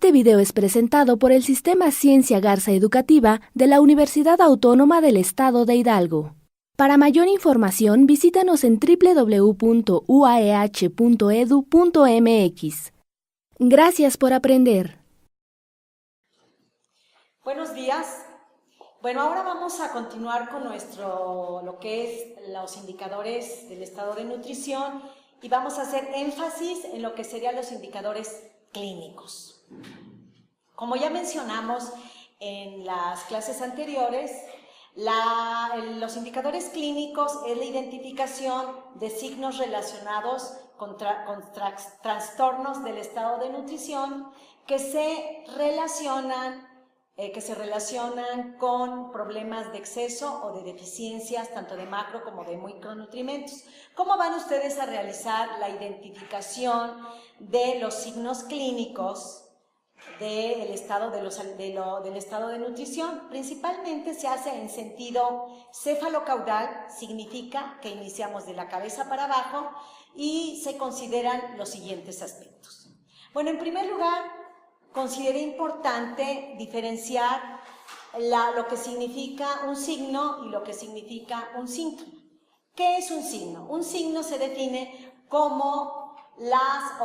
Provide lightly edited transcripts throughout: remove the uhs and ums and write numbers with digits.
Este video es presentado por el Sistema Ciencia Garza Educativa de la Universidad Autónoma del Estado de Hidalgo. Para mayor información, visítanos en www.uaeh.edu.mx. Gracias por aprender. Buenos días. Bueno, ahora vamos a continuar con lo que es los indicadores del estado de nutrición y vamos a hacer énfasis en lo que serían los indicadores clínicos. Como ya mencionamos en las clases anteriores, los indicadores clínicos es la identificación de signos relacionados con trastornos del estado de nutrición que se relacionan con problemas de exceso o de deficiencias, tanto de macro como de micronutrientes. ¿Cómo van ustedes a realizar la identificación de los signos clínicos del estado de nutrición? Principalmente se hace en sentido cefalocaudal, significa que iniciamos de la cabeza para abajo y se consideran los siguientes aspectos. Bueno, en primer lugar, consideré importante diferenciar lo que significa un signo y lo que significa un síntoma. ¿Qué es un signo? Un signo se define como las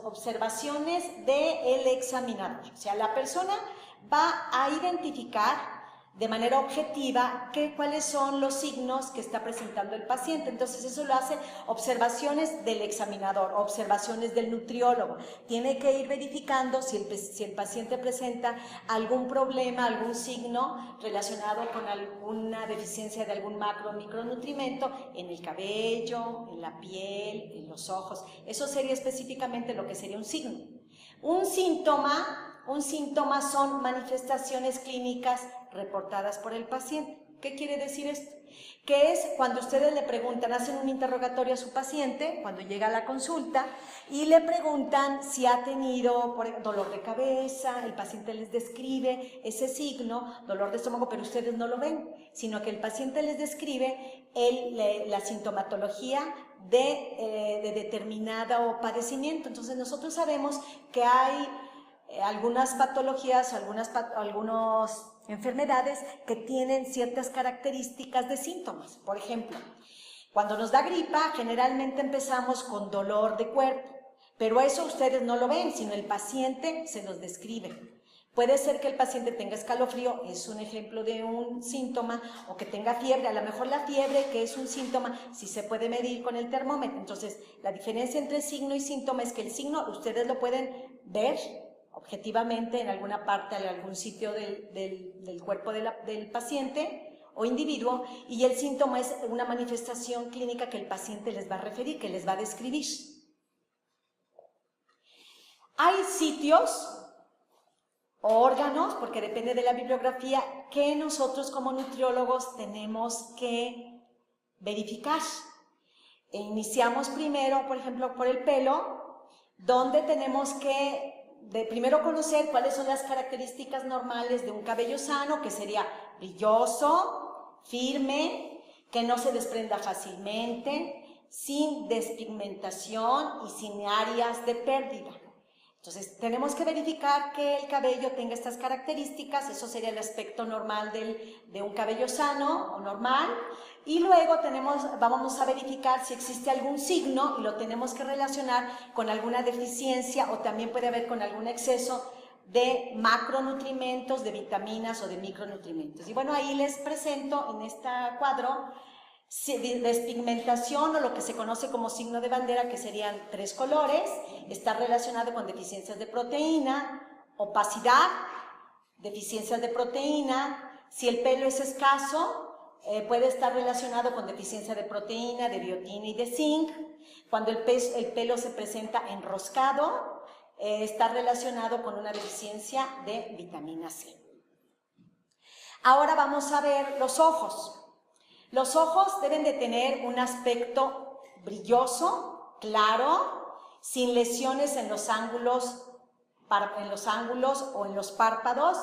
observaciones del examinador. O sea, la persona va a identificar de manera objetiva cuáles son los signos que está presentando el paciente. Entonces eso lo hace observaciones del examinador, observaciones del nutriólogo. Tiene que ir verificando si el paciente presenta algún problema, algún signo relacionado con alguna deficiencia de algún macro o micronutrimento en el cabello, en la piel, en los ojos. Eso sería específicamente lo que sería un signo. Un síntoma son manifestaciones clínicas reportadas por el paciente. ¿Qué quiere decir esto? Que es cuando ustedes le preguntan, hacen un interrogatorio a su paciente, cuando llega a la consulta, y le preguntan si ha tenido dolor de cabeza, el paciente les describe ese signo, dolor de estómago, pero ustedes no lo ven, sino que el paciente les describe la sintomatología de determinado padecimiento. Entonces nosotros sabemos que hay algunas patologías, algunas enfermedades que tienen ciertas características de síntomas. Por ejemplo, cuando nos da gripa, generalmente empezamos con dolor de cuerpo, pero eso ustedes no lo ven, sino el paciente se los describe. Puede ser que el paciente tenga escalofrío, es un ejemplo de un síntoma, o que tenga fiebre. A lo mejor la fiebre, que es un síntoma, sí se puede medir con el termómetro. Entonces, la diferencia entre signo y síntoma es que el signo ustedes lo pueden ver objetivamente en alguna parte, en algún sitio del cuerpo del paciente o individuo, y el síntoma es una manifestación clínica que el paciente les va a referir, que les va a describir. Hay sitios o órganos, porque depende de la bibliografía, que nosotros como nutriólogos tenemos que verificar. Iniciamos primero, por ejemplo, por el pelo, donde tenemos que primero conocer cuáles son las características normales de un cabello sano, que sería brilloso, firme, que no se desprenda fácilmente, sin despigmentación y sin áreas de pérdida. Entonces, tenemos que verificar que el cabello tenga estas características. Eso sería el aspecto normal de un cabello sano o normal. Y luego vamos a verificar si existe algún signo y lo tenemos que relacionar con alguna deficiencia, o también puede haber con algún exceso de macronutrimentos, de vitaminas o de micronutrimentos. Y bueno, ahí les presento en este cuadro despigmentación, o lo que se conoce como signo de bandera, que serían 3 colores. Está relacionado con deficiencias de proteína, opacidad, deficiencias de proteína. Si el pelo es escaso, puede estar relacionado con deficiencia de proteína, de biotina y de zinc. Cuando el pelo se presenta enroscado, está relacionado con una deficiencia de vitamina C. Ahora vamos a ver los ojos. Los ojos deben de tener un aspecto brilloso, claro, sin lesiones en los ángulos o en los párpados.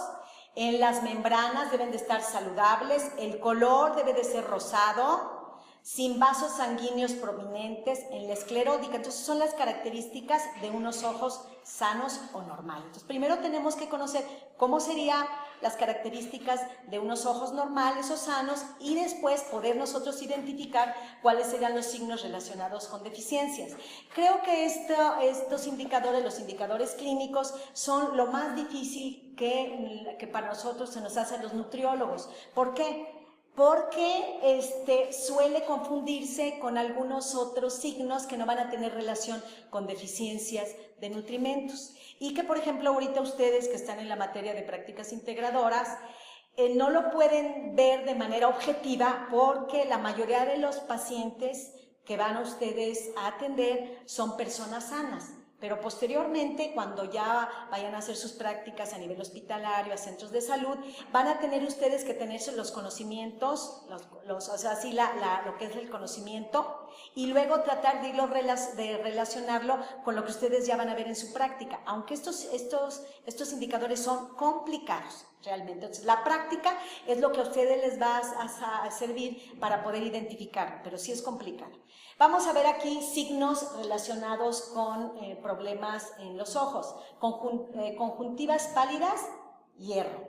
En las membranas deben de estar saludables. El color debe de ser rosado, sin vasos sanguíneos prominentes en la esclerótica. Entonces son las características de unos ojos sanos o normales. Entonces primero tenemos que conocer cómo serían las características de unos ojos normales o sanos y después poder nosotros identificar cuáles serían los signos relacionados con deficiencias. Creo que estos indicadores, los indicadores clínicos, son lo más difícil que para nosotros se nos hace a los nutriólogos. ¿Por qué? Porque suele confundirse con algunos otros signos que no van a tener relación con deficiencias de nutrimentos. Y que, por ejemplo, ahorita ustedes que están en la materia de prácticas integradoras, no lo pueden ver de manera objetiva porque la mayoría de los pacientes que van a ustedes a atender son personas sanas. Pero posteriormente, cuando ya vayan a hacer sus prácticas a nivel hospitalario, a centros de salud, van a tener ustedes que tener los conocimientos, o sea, sí, lo que es el conocimiento, y luego tratar de relacionarlo con lo que ustedes ya van a ver en su práctica, aunque estos indicadores son complicados realmente. Entonces, la práctica es lo que a ustedes les va a servir para poder identificar, pero sí es complicado. Vamos a ver aquí signos relacionados con problemas en los ojos. Conjuntivas pálidas, hierro.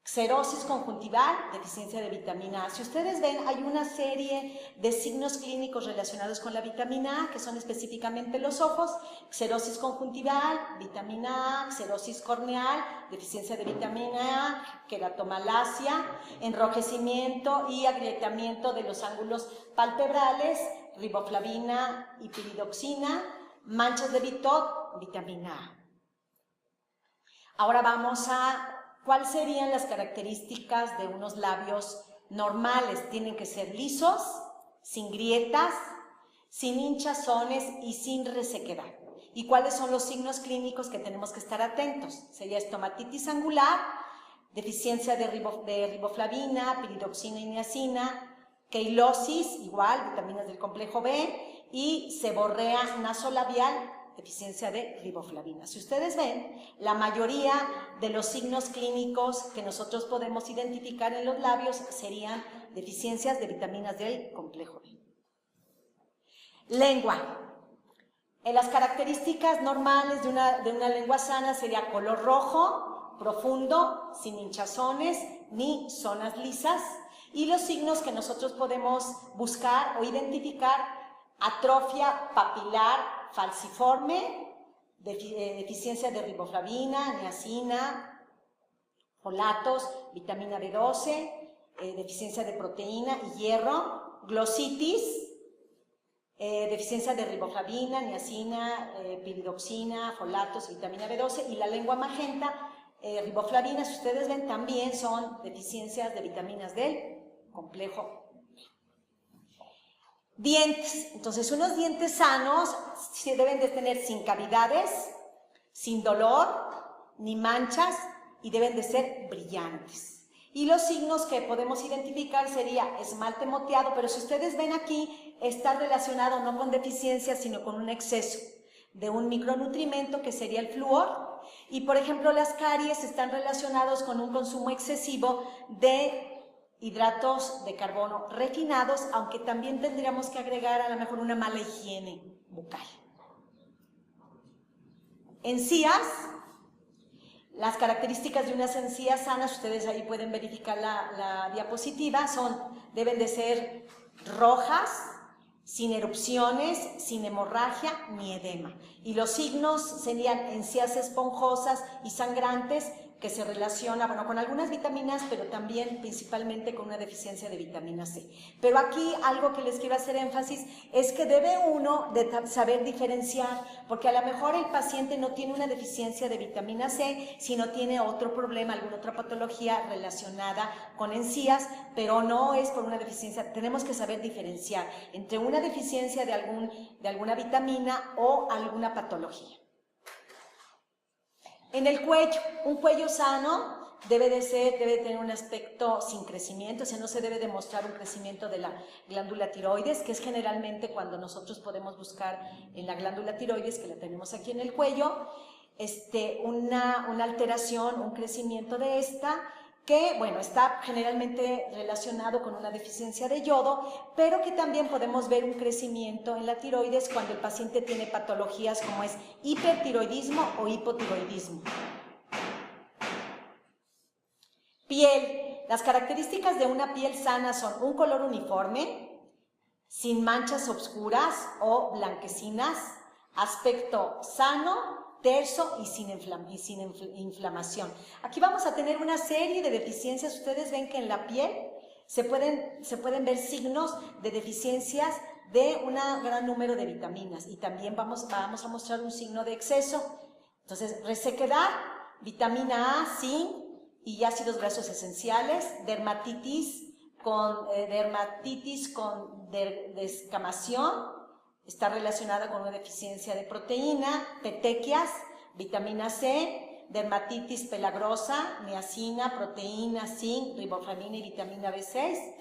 Xerosis conjuntival, deficiencia de vitamina A. Si ustedes ven, hay una serie de signos clínicos relacionados con la vitamina A, que son específicamente los ojos. Xerosis conjuntival, vitamina A, xerosis corneal, deficiencia de vitamina A, queratomalacia, enrojecimiento y agrietamiento de los ángulos palpebrales, riboflavina y piridoxina, manchas de Bitot, vitamina A. Ahora vamos a ¿cuáles serían las características de unos labios normales? Tienen que ser lisos, sin grietas, sin hinchazones y sin resequedad. ¿Y cuáles son los signos clínicos que tenemos que estar atentos? Sería estomatitis angular, deficiencia de riboflavina, piridoxina y niacina, queilosis, igual, vitaminas del complejo B, y seborrea nasolabial, deficiencia de riboflavina. Si ustedes ven, la mayoría de los signos clínicos que nosotros podemos identificar en los labios serían deficiencias de vitaminas del complejo B. Lengua. En las características normales de una lengua sana sería color rojo, profundo, sin hinchazones ni zonas lisas. Y los signos que nosotros podemos buscar o identificar: atrofia papilar falciforme, deficiencia de riboflavina, niacina, folatos, vitamina B12, deficiencia de proteína y hierro, glositis, deficiencia de riboflavina, niacina, piridoxina, folatos, vitamina B12, y la lengua magenta, riboflavina, si ustedes ven, también son deficiencias de vitaminas del complejo. Dientes. Entonces, unos dientes sanos se deben de tener sin cavidades, sin dolor, ni manchas, y deben de ser brillantes. Y los signos que podemos identificar sería esmalte moteado, pero si ustedes ven aquí, está relacionado no con deficiencia, sino con un exceso de un micronutrimento que sería el flúor. Y, por ejemplo, las caries están relacionados con un consumo excesivo de hidratos de carbono refinados, aunque también tendríamos que agregar a lo mejor una mala higiene bucal. Encías. Las características de unas encías sanas, ustedes ahí pueden verificar la diapositiva, deben de ser rojas, sin erupciones, sin hemorragia ni edema. Y los signos serían encías esponjosas y sangrantes, que se relaciona, bueno, con algunas vitaminas, pero también principalmente con una deficiencia de vitamina C. Pero aquí algo que les quiero hacer énfasis es que debe uno de saber diferenciar, porque a lo mejor el paciente no tiene una deficiencia de vitamina C, sino tiene otro problema, alguna otra patología relacionada con encías, pero no es por una deficiencia. Tenemos que saber diferenciar entre una deficiencia de alguna vitamina o alguna patología. En el cuello, un cuello sano debe tener un aspecto sin crecimiento, o sea, no se debe demostrar un crecimiento de la glándula tiroides, que es generalmente cuando nosotros podemos buscar en la glándula tiroides, que la tenemos aquí en el cuello, una alteración, un crecimiento de esta, que, bueno, está generalmente relacionado con una deficiencia de yodo, pero que también podemos ver un crecimiento en la tiroides cuando el paciente tiene patologías como es hipertiroidismo o hipotiroidismo. Piel. Las características de una piel sana son un color uniforme, sin manchas oscuras o blanquecinas, aspecto sano, terso y sin inflamación. Aquí vamos a tener una serie de deficiencias. Ustedes ven que en la piel se pueden ver signos de deficiencias de un gran número de vitaminas, y también vamos a mostrar un signo de exceso. Entonces, resequedad, vitamina A, zinc y ácidos grasos esenciales, dermatitis con descamación, está relacionada con una deficiencia de proteína, petequias, vitamina C, dermatitis pelagrosa, niacina, proteína, zinc, riboflavina y vitamina B6,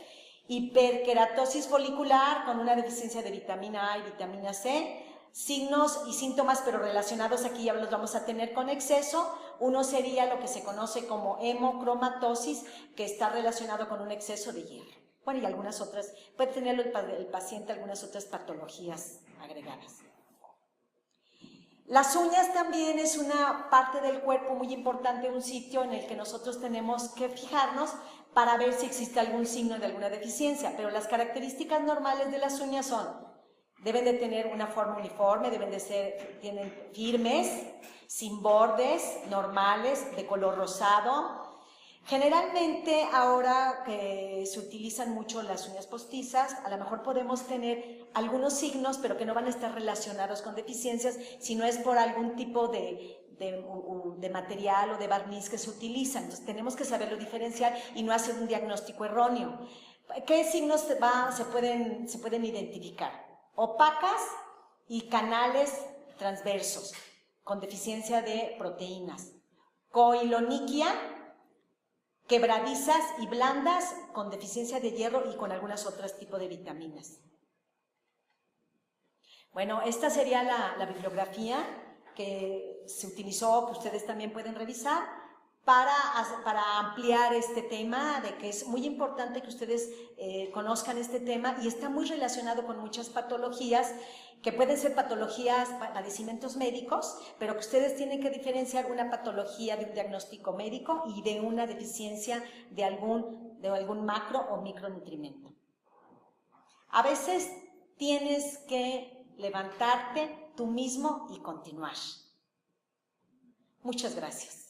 hiperkeratosis folicular con una deficiencia de vitamina A y vitamina C, signos y síntomas pero relacionados aquí ya los vamos a tener con exceso. Uno sería lo que se conoce como hemocromatosis, que está relacionado con un exceso de hierro. Bueno, y algunas otras, puede tener el paciente algunas otras patologías agregadas. Las uñas también es una parte del cuerpo muy importante, un sitio en el que nosotros tenemos que fijarnos para ver si existe algún signo de alguna deficiencia, pero las características normales de las uñas son, deben de tener una forma uniforme, tienen firmes, sin bordes, normales, de color rosado. Generalmente ahora que se utilizan mucho las uñas postizas, a lo mejor podemos tener algunos signos, pero que no van a estar relacionados con deficiencias, sino es por algún tipo de material o de barniz que se utiliza. Entonces tenemos que saberlo diferenciar y no hacer un diagnóstico erróneo. ¿Qué signos se pueden identificar? Opacas y canales transversos con deficiencia de proteínas. Coiloniquia, quebradizas y blandas con deficiencia de hierro y con algunos otros tipos de vitaminas. Bueno, esta sería la bibliografía que se utilizó, que ustedes también pueden revisar para ampliar este tema, de que es muy importante que ustedes conozcan este tema, y está muy relacionado con muchas patologías que pueden ser patologías, padecimientos médicos, pero que ustedes tienen que diferenciar una patología de un diagnóstico médico y de una deficiencia de algún macro o micronutrimento. A veces tienes que levantarte tú mismo y continuar. Muchas gracias.